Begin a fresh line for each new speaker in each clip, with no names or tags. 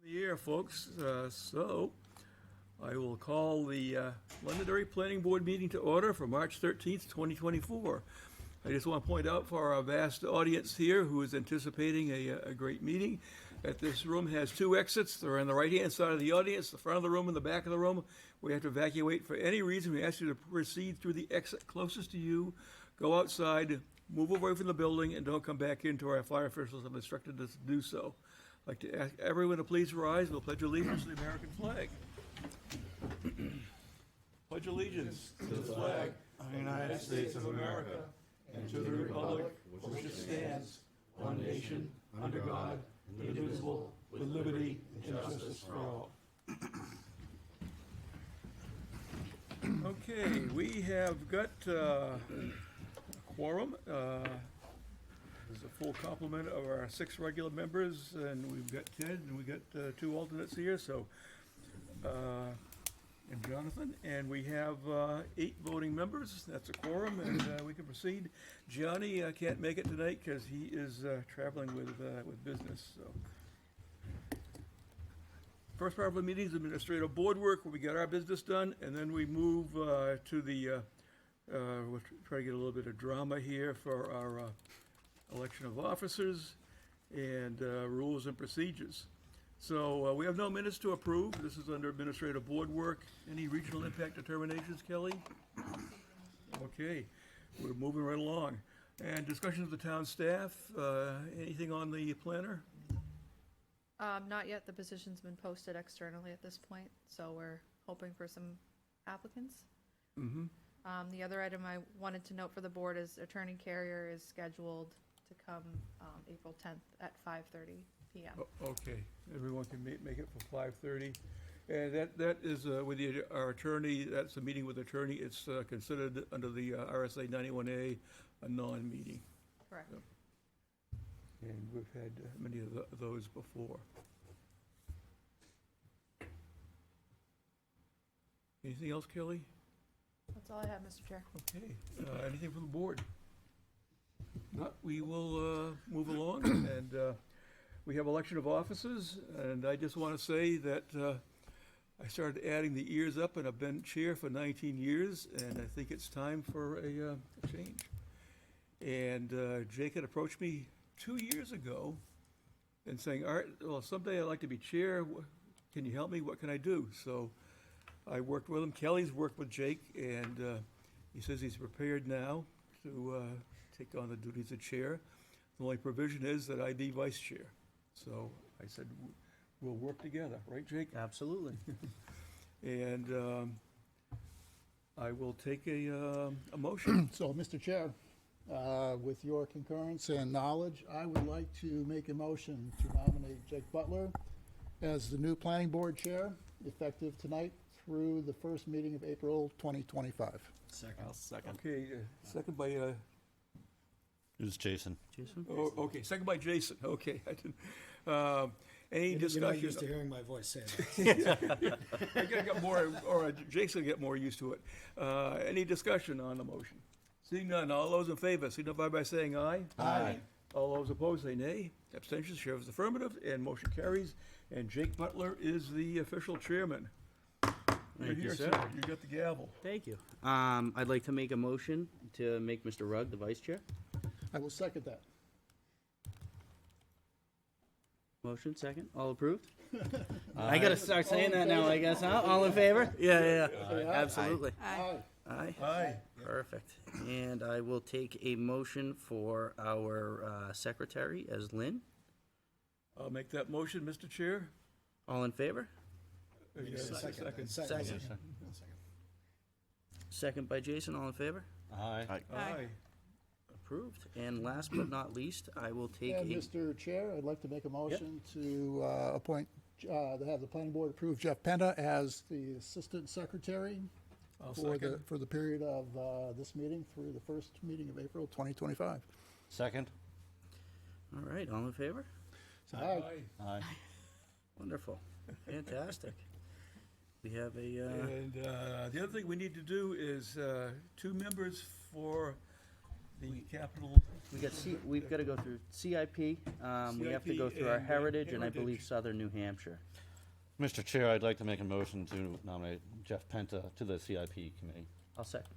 The year, folks. So I will call the Londonderry Planning Board meeting to order for March 13th, 2024. I just want to point out for our vast audience here who is anticipating a great meeting that this room has two exits. They're on the right-hand side of the audience, the front of the room and the back of the room. We have to evacuate for any reason. We ask you to proceed through the exit closest to you, go outside, move away from the building, and don't come back in. Our fire officials have instructed us to do so. I'd like to ask everyone to please rise. We'll pledge allegiance to the American flag. Pledge allegiance to the flag of the United States of America and to the republic for which it stands, one nation, under God, indivisible, with liberty and justice for all. Okay, we have got a quorum. There's a full complement of our 6 regular members, and we've got Ted, and we've got 2 alternates here, so, and Jonathan, and we have 8 voting members. That's a quorum, and we can proceed. Johnny can't make it tonight because he is traveling with business, so. First part of the meeting is administrative board work, where we get our business done, and then we move to the, we'll try to get a little bit of drama here for our election of officers and rules and procedures. So we have no minutes to approve. This is under administrative board work. Any regional impact determinations, Kelly? Okay, we're moving right along. And discussion of the town staff, anything on the planner?
Not yet. The position's been posted externally at this point, so we're hoping for some applicants.
Mm-hmm.
The other item I wanted to note for the board is Attorney Carrier is scheduled to come April 10th at 5:30 p.m.
Okay, everyone can make it for 5:30. And that is with our attorney, that's a meeting with attorney. It's considered under the RSA 91A a non-meeting.
Correct.
Yep. And we've had many of those before. Anything else, Kelly?
That's all I have, Mr. Chair.
Okay, anything from the board? Not, we will move along, and we have election of officers, and I just want to say that I started adding the years up, and I've been chair for 19 years, and I think it's time for a change. And Jake had approached me 2 years ago and saying, all right, well, someday I'd like to be chair. Can you help me? What can I do? So I worked with him. Kelly's worked with Jake, and he says he's prepared now to take on the duties of chair. The only provision is that I be vice chair. So I said, we'll work together, right, Jake?
Absolutely.
And I will take a motion.
So, Mr. Chair, with your concurrence and knowledge, I would like to make a motion to nominate Jake Butler as the new planning board chair, effective tonight through the first meeting of April 2025.
Second.
I'll second.
Okay, second by,
It was Jason.
Jason?
okay, second by Jason. Okay, I didn't, any
You're
discussion?
not used to hearing my voice say that.
I gotta get more, or Jason get more used to it. Any discussion on the motion? Seeing none, all those in favor signify by saying aye.
Aye.
All those opposed say nay. Abstentions, chair is affirmative, and motion carries. And Jake Butler is the official chairman. You're
Thank you,
here,
sir.
You got the gavel.
Thank you. I'd like to make a motion to make Mr. Rugg the vice chair.
I will second that.
Motion, second. All approved? I gotta start saying that now, I guess, huh? All in favor? Yeah.
Say aye.
Absolutely.
Aye.
Aye.
Aye.
Perfect. And I will take a motion for our secretary as Lynn.
I'll make that motion, Mr. Chair.
All in favor?
Second.
Second. Second by Jason, all in favor?
Aye.
Aye.
Approved. And last but not least, I will take
And
a,
Mr. Chair, I'd like to make a motion to appoint, to have the planning board approve Jeff Penta as the assistant secretary
I'll
for
second.
the period of this meeting through the first meeting of April 2025.
Second.
all right, all in favor?
Aye.
Aye.
Wonderful. Fantastic. We have a,
And the other thing we need to do is 2 members for the capital,
we've got to go through CIP, we have to go
CIP
through our
and,
heritage, and I believe
Heritage.
Southern New Hampshire.
Mr. Chair, I'd like to make a motion to nominate Jeff Penta to the CIP committee.
I'll second,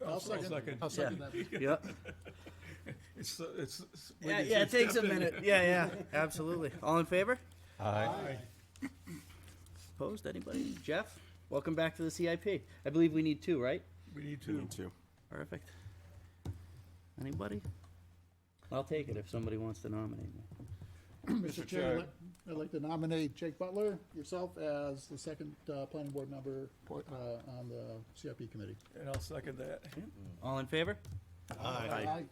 I'll second that.
Yep.
it's.
Yeah, it takes a minute. Yeah, absolutely. All in favor?
Aye.
Opposed, anybody? Jeff, welcome back to the CIP. I believe we need 2, right?
We need to.
Perfect. Anybody? I'll take it if somebody wants to nominate me.
Mr. Chair, I'd like to nominate Jake Butler, yourself, as the second planning board member on the CIP committee.
And I'll second that.
All in favor?
Aye.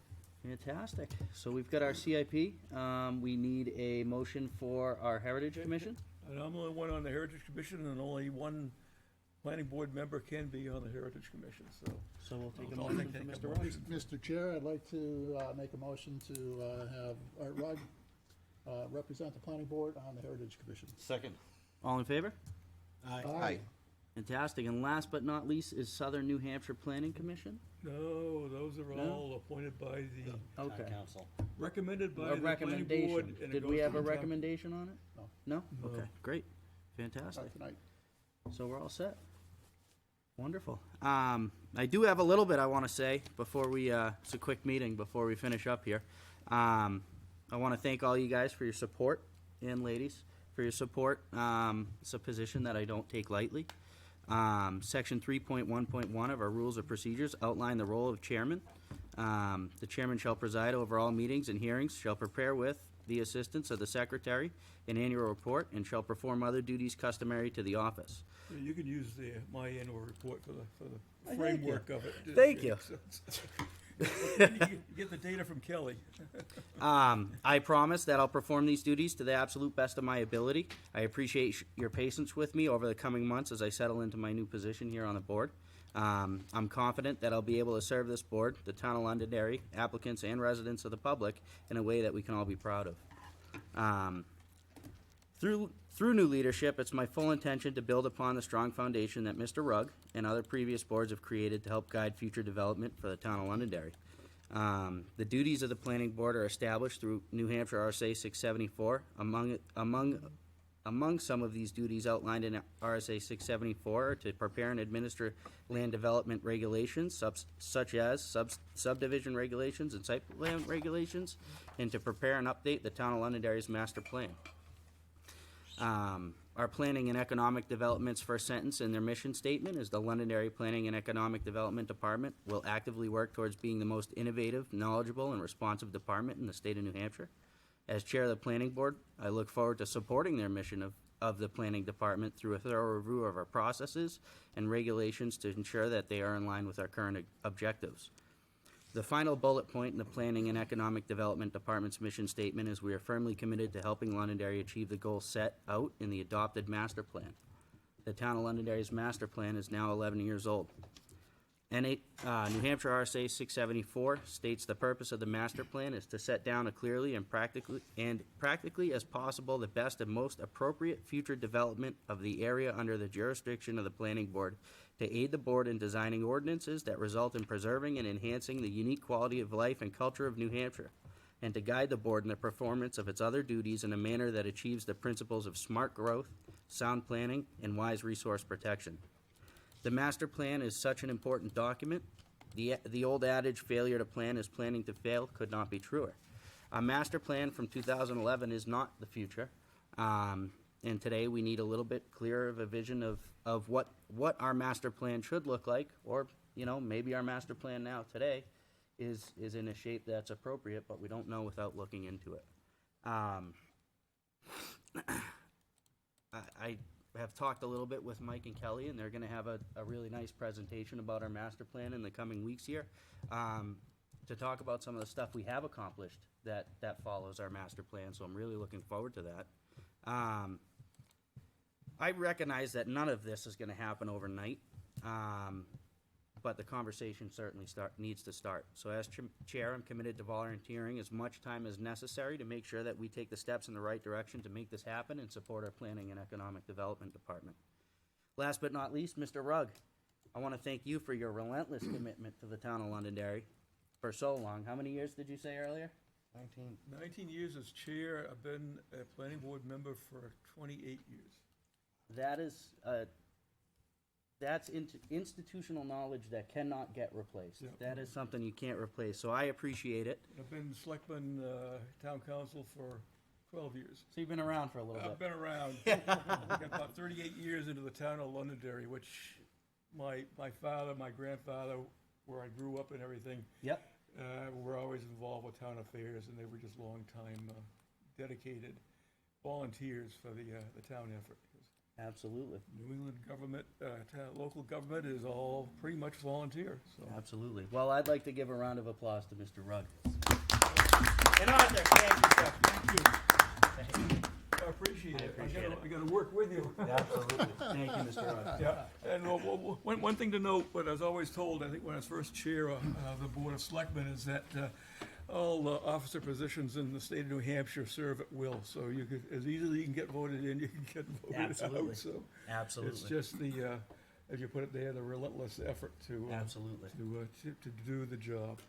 Fantastic. So we've got our CIP. We need a motion for our Heritage Commission.
And I'm the only one on the Heritage Commission, and only one planning board member can be on the Heritage Commission, so.
So we'll take a
I'll
motion
take
from
a
Mr. Ross.
motion.
Mr. Chair, I'd like to make a motion to have Art Rugg represent the planning board on the Heritage Commission.
Second.
All in favor?
Aye.
Fantastic. And last but not least is Southern New Hampshire Planning Commission.
No, those are
No?
all appointed by the,
Okay.
Council.
recommended by
A
the planning
recommendation.
board. and it
Did
goes
we
to
have a
the town-
recommendation on it?
No.
No? Okay, great.
Sorry,
Fantastic.
tonight.
So we're all set. Wonderful. I do have a little bit I want to say before we, it's a quick meeting before we finish up here. I want to thank all you guys for your support, and ladies, for your support. It's a position that I don't take lightly. Section 3.1.1 of our rules of procedures outline the role of chairman. The chairman shall preside over all meetings and hearings, shall prepare with the assistance of the secretary an annual report, and shall perform other duties customary to the office.
Yeah, you can use my annual report for the
Thank
framework of it.
Thank you.
You get the data from Kelly.
I promise that I'll perform these duties to the absolute best of my ability. I appreciate your patience with me over the coming months as I settle into my new position here on the board. I'm confident that I'll be able to serve this board, the town of Londonderry, applicants, and residents of the public in a way that we can all be proud of. Through new leadership, it's my full intention to build upon the strong foundation that Mr. Rugg and other previous boards have created to help guide future development for the town of Londonderry. The duties of the planning board are established through New Hampshire RSA 674. Among some of these duties outlined in RSA 674 are to prepare and administer land development regulations, such as subdivision regulations and site plan regulations, and to prepare and update the town of Londonderry's master plan. Our Planning and Economic Development's first sentence in their mission statement is the Londonderry Planning and Economic Development Department will actively work towards being the most innovative, knowledgeable, and responsive department in the state of New Hampshire. As chair of the planning board, I look forward to supporting their mission of the planning department through a thorough review of our processes and regulations to ensure that they are in line with our current objectives. The final bullet point in the Planning and Economic Development Department's mission statement is we are firmly committed to helping Londonderry achieve the goals set out in the adopted master plan. The town of Londonderry's master plan is now 11 years old. New Hampshire RSA 674 states the purpose of the master plan is to set down a clearly and practically as possible the best and most appropriate future development of the area under the jurisdiction of the planning board, to aid the board in designing ordinances that result in preserving and enhancing the unique quality of life and culture of New Hampshire, and to guide the board in the performance of its other duties in a manner that achieves the principles of smart growth, sound planning, and wise resource protection. The master plan is such an important document. The old adage, failure to plan is planning to fail, could not be truer. A master plan from 2011 is not the future. And today we need a little bit clearer of a vision of what our master plan should look like, or, maybe our master plan now today is in a shape that's appropriate, but we don't know without looking into it. I have talked a little bit with Mike and Kelly, and they're gonna have a really nice presentation about our master plan in the coming weeks here, to talk about some of the stuff we have accomplished that follows our master plan, so I'm really looking forward to that. I recognize that none of this is gonna happen overnight, but the conversation certainly needs to start. So as chair, I'm committed to volunteering as much time as necessary to make sure that we take the steps in the right direction to make this happen and support our Planning and Economic Development Department. Last but not least, Mr. Rugg, I want to thank you for your relentless commitment to the town of Londonderry. For so long. How many years did you say earlier?
19.
19 years as chair. I've been a planning board member for 28 years.
That is, that's institutional knowledge that cannot get replaced.
Yep.
That is something you can't replace, so I appreciate it.
I've been selectman, town council for 12 years.
So you've been around for a little
I've
bit.
been around. I got about 38 years into the town of Londonderry, which my father, my grandfather, where I grew up and everything,
Yep,
were always involved with town affairs, and they were just long-time dedicated volunteers for the town effort.
absolutely,
New England government, local government is all pretty much volunteer, so.
absolutely. Well, I'd like to give a round of applause to Mr. Rugg. And Arthur, thank you, sir.
Thank you. I appreciate it. I gotta work with you.
Absolutely. Thank you, Mr. Rugg.
Yeah, and one thing to note, what I was always told, I think when I was first chair of the Board of Selectmen, is that all officer positions in the state of New Hampshire serve at will, so you could, as easily you can get voted in, you can get voted
Absolutely.
out, so. It's
Absolutely,
just the, as you put it there, the relentless effort to
absolutely,
to do the job.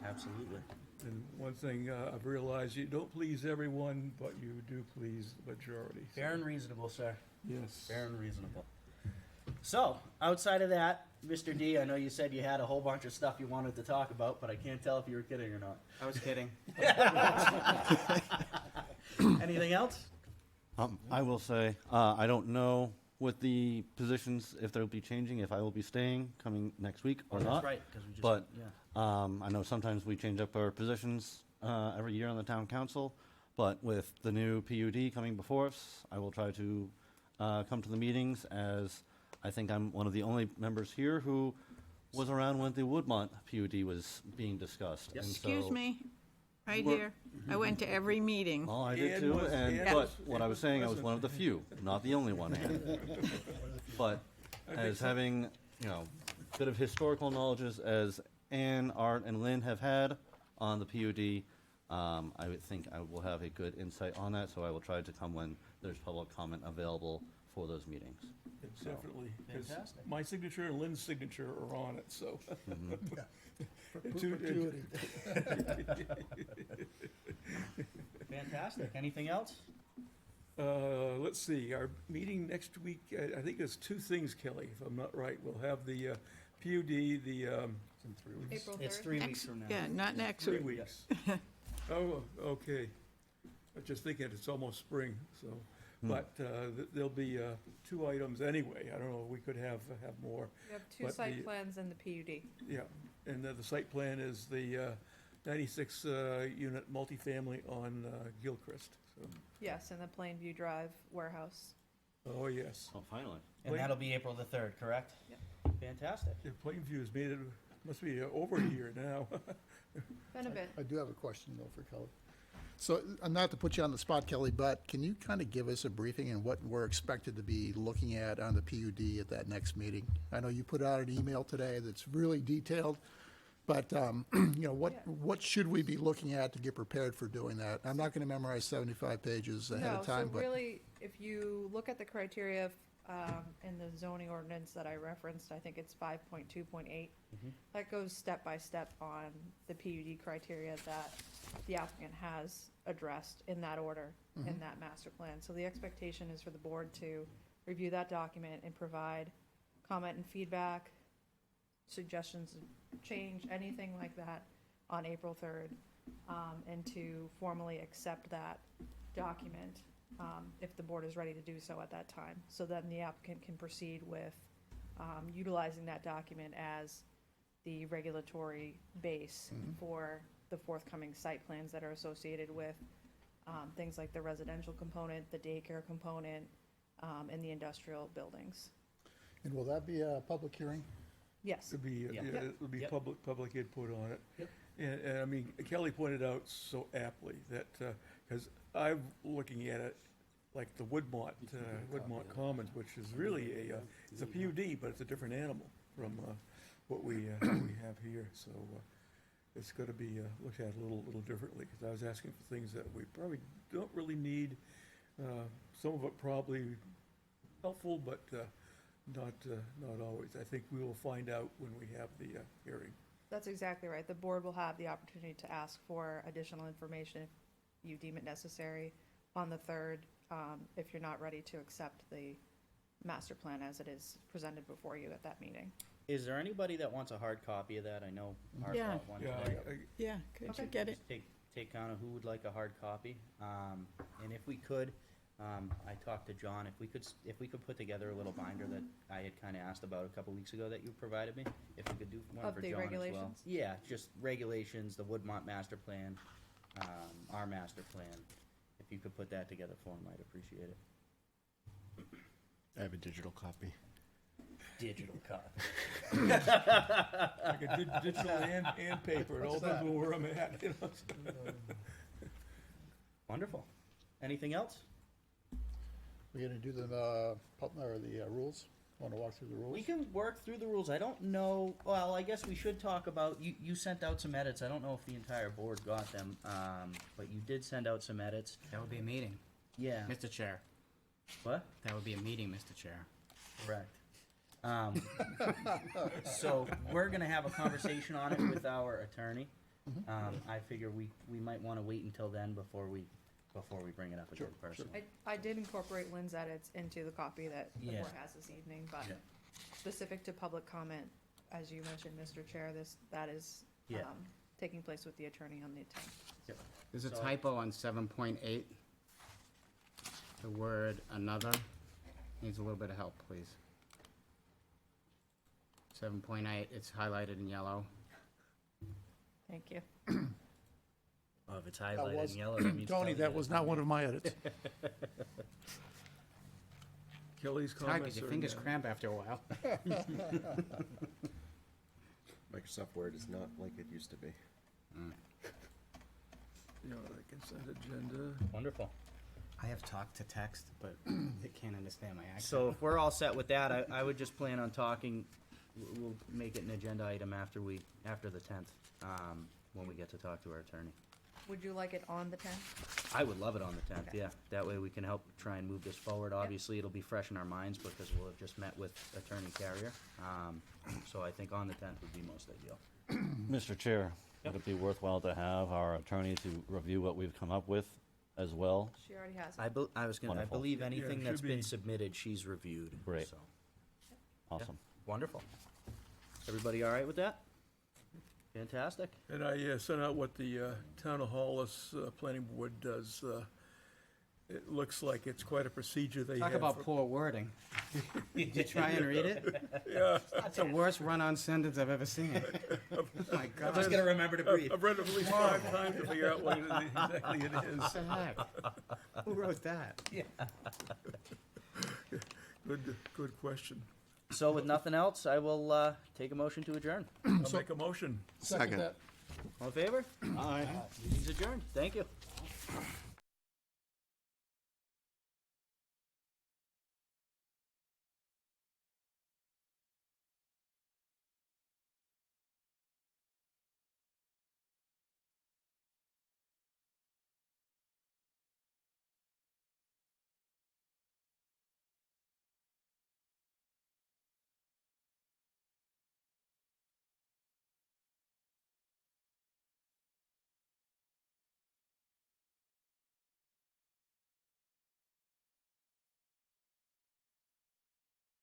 absolutely.
And one thing I've realized, you don't please everyone, but you do please the majority. so-
Fair and reasonable, sir.
Yes.
Fair and reasonable. So, outside of that, Mr. D, I know you said you had a whole bunch of stuff you wanted to talk about, but I can't tell if you were kidding or not.
I was kidding.
Anything else?
I will say, I don't know with the positions, if they'll be changing, if I will be staying coming next week or not.
That's right, because we just,
But-
yeah.
I know sometimes we change up our positions every year on the town council, but with the new PUD coming before us, I will try to come to the meetings, as I think I'm one of the only members here who was around when the Woodmont PUD was being discussed.
Yes.
And
Excuse
so-
me, right
We're-
here. I went to every meeting.
Oh, I did
Ann
too,
was-
and,
Ann
but
was-
what
Ann
I
was
was saying, I was
present.
one of the few, not the only one, Ann. But
I think
as
so.
having, you know, bit of historical knowledge as Ann, Art, and Lynn have had on the PUD, I would think I will have a good insight on that, so I will try to come when there's public comment available for those meetings. So,
Definitely. 'cause
Fantastic.
My signature and Lynn's signature are on it, so.
Perpetuity.
Fantastic. Anything else?
Let's see, our meeting next week, I think there's two things, Kelly, if I'm not right. We'll have the PUD, the,
April 3rd.
It's 3 weeks
Next,
from now.
yeah, not next
3
week.
weeks. Oh, okay. I was just thinking it's almost spring, so, but there'll be two items anyway. I don't know, we could have more.
We have two
But
site
the-
plans and the PUD.
Yeah, and the site plan is the 96 unit multifamily on Gilchrist, so,
Yes, and the Plainview Drive warehouse.
oh, yes.
Oh, finally.
And that'll be April the 3rd, correct?
Yep.
Fantastic.
Yeah, Plainview's made it, must be over a year now.
Been a bit.
I do have a question though for Kelly. So, not to put you on the spot, Kelly, but can you kind of give us a briefing on what we're expected to be looking at on the PUD at that next meeting? I know you put out an email today that's really detailed, but, you know, what should we be looking at to get prepared for doing that? I'm not gonna memorize 75 pages ahead
No,
of time,
so
but.
really, if you look at the criteria in the zoning ordinance that I referenced, I think it's 5.2.8. That goes step by step on the PUD criteria that the applicant has addressed in that order, in that master plan. So the expectation is for the board to review that document and provide comment and feedback, suggestions of change, anything like that on April 3rd, and to formally accept that document if the board is ready to do so at that time. So then the applicant can proceed with utilizing that document as the regulatory base for the forthcoming site plans that are associated with things like the residential component, the daycare component, and the industrial buildings.
And will that be a public hearing?
Yes.
It'll be,
Yeah.
it'll be
Yep.
public input on it.
Yep.
And I mean, Kelly pointed out so aptly that, because I'm looking at it like the Woodmont Commons, which is really it's a PUD, but it's a different animal from what we have here. So it's got to be looked at a little differently, because I was asking for things that we probably don't really need. Some of it probably helpful, but not always. I think we will find out when we have the hearing.
That's exactly right. The board will have the opportunity to ask for additional information if you deem it necessary on the 3rd, if you're not ready to accept the master plan as it is presented before you at that meeting.
Is there anybody that wants a hard copy of that? I know Art
Yeah.
bought one
Yeah,
today.
Yeah, could
Okay.
you get it?
Just take count of who would like a hard copy. And if we could, I talked to John, if we could put together a little binder that I had kinda asked about a couple weeks ago that you provided me, if we could do one
Of
for
the
John as well.
regulations?
Yeah, just regulations, the Woodmont master plan, our master plan. If you could put that together for him, I'd appreciate it.
I have a digital copy.
Digital copy.
Like a digital and paper, it all depends on where I'm at, you know.
Wonderful. Anything else?
We're gonna do the rules? Wanna walk through the rules?
We can work through the rules. I don't know, well, I guess we should talk about, you sent out some edits. I don't know if the entire board got them, but you did send out some edits.
That would be a meeting,
Yeah.
Mr. Chair.
What?
That would be a meeting, Mr. Chair.
Correct. So we're gonna have a conversation on it with our attorney. I figure we might wanna wait until then before we bring it up again personally.
I did incorporate Lynn's edits into the copy that the
Yeah.
board has this evening, but
Yeah.
specific to public comment, as you mentioned, Mr. Chair, that is
Yeah.
taking place with the attorney on the 10th.
There's a
So-
typo on 7.8. The word another needs a little bit of help, please. 7.8, it's highlighted in yellow.
Thank you.
Oh, if it's
was-
highlighted in yellow, that means.
Tony,
Kelly
that
did
was
it.
not one of my edits.
Kelly's
It's hard
comments
because your
are
fingers
now-
cramp after a while.
Microsoft Word is not like it used to be.
You know, the consent agenda.
Wonderful.
I have talked to text, but it can't understand my accent.
So if we're all set with that, I would just plan on talking, we'll make it an agenda item after the 10th, when we get to talk to our attorney.
Would you like it on the 10th?
I would love it on the 10th,
Okay.
yeah. That way we can help try and move this forward. Obviously, it'll be fresh in our minds because we'll have just met with Attorney Carrier. So I think on the 10th would be most ideal.
Mr. Chair, would it be worthwhile to have our attorney to review what we've come up with as well?
She already has it.
I
Wonderful.
believe
Yeah, it
anything
should
that's been
be-
submitted, she's reviewed.
Great.
So,
Awesome.
wonderful. Everybody all right with that? Fantastic.
And I sent out what the Town of Hollis Planning Board does. It looks like it's quite a procedure they have.
Talk about
for-
poor wording. Did you try and read it?
Yeah,
That's the worst run-on sentence I've ever seen. Oh my
I'm
God.
just gonna remember to breathe.
I've read it at least 5 times to figure out what exactly it is.
What the heck? Who wrote that?
Good question.
So with nothing else, I will take a motion to adjourn.
I'll make a motion.
Second.
that.
All in favor? Aye. Meeting's adjourned. Thank you.